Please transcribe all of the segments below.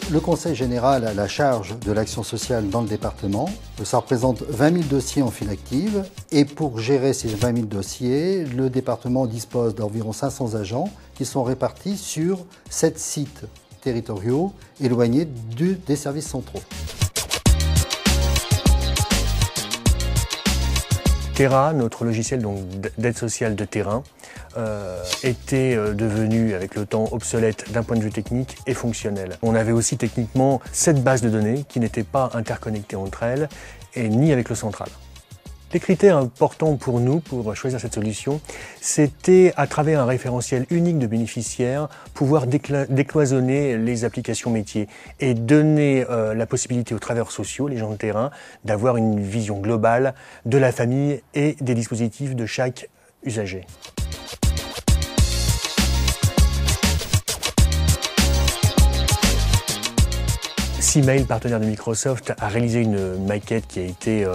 Le Conseil général a la charge de l'action sociale dans le département. Ça représente 20 000 dossiers en file active. Et pour gérer ces 20 000 dossiers, le département dispose d'environ 500 agents qui sont répartis sur 7 sites territoriaux éloignés des services centraux. Terra, notre logiciel d'aide sociale de terrain, était devenu avec le temps obsolète d'un point de vue technique et fonctionnel. On avait aussi techniquement 7 bases de données qui n'étaient pas interconnectées entre elles et ni avec le central. Les critères importants pour nous, pour choisir cette solution, c'était à travers un référentiel unique de bénéficiaires, pouvoir décloisonner les applications métiers et donner la possibilité aux travailleurs sociaux, les gens de terrain, d'avoir une vision globale de la famille et des dispositifs de chaque usager. Seamail, partenaire de Microsoft, a réalisé une maquette qui a été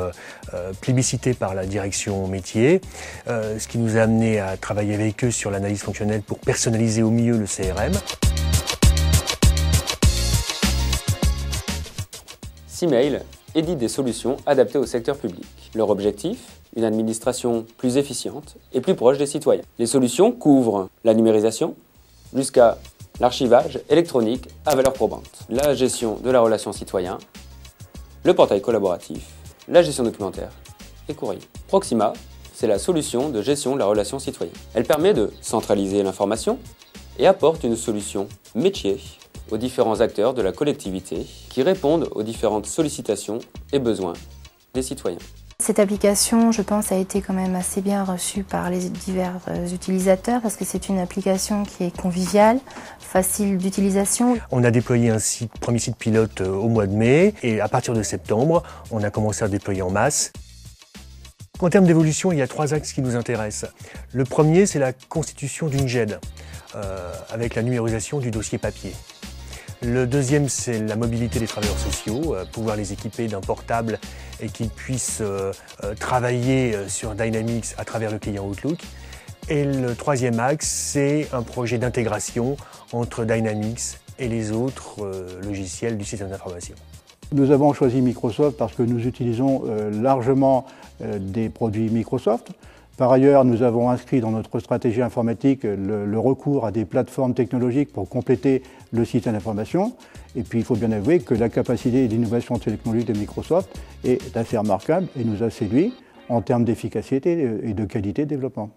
plébiscitée par la direction métier, ce qui nous a amené à travailler avec eux sur l'analyse fonctionnelle pour personnaliser au mieux le CRM. Seamail édite des solutions adaptées au secteur public. Leur objectif, une administration plus efficiente et plus proche des citoyens. Les solutions couvrent la numérisation jusqu'à l'archivage électronique à valeur probante, la gestion de la relation citoyen, le portail collaboratif, la gestion documentaire et courrier. Proxima, c'est la solution de gestion de la relation citoyenne. Elle permet de centraliser l'information et apporte une solution métier aux différents acteurs de la collectivité qui répondent aux différentes sollicitations et besoins des citoyens. Cette application, je pense, a été quand même assez bien reçue par les divers utilisateurs parce que c'est une application qui est conviviale, facile d'utilisation. On a déployé un premier site pilote au mois de mai et à partir de septembre, on a commencé à déployer en masse. En termes d'évolution, il y a 3 axes qui nous intéressent. Le premier, c'est la constitution d'une GED avec la numérisation du dossier papier. Le deuxième, c'est la mobilité des travailleurs sociaux, pouvoir les équiper d'un portable et qu'ils puissent travailler sur Dynamics à travers le client Outlook. Et le troisième axe, c'est un projet d'intégration entre Dynamics et les autres logiciels du système d'information. Nous avons choisi Microsoft parce que nous utilisons largement des produits Microsoft. Par ailleurs, nous avons inscrit dans notre stratégie informatique le recours à des plateformes technologiques pour compléter le système d'information. Et puis, il faut bien avouer que la capacité d'innovation technologique de Microsoft est assez remarquable et nous a séduit en termes d'efficacité et de qualité de développement.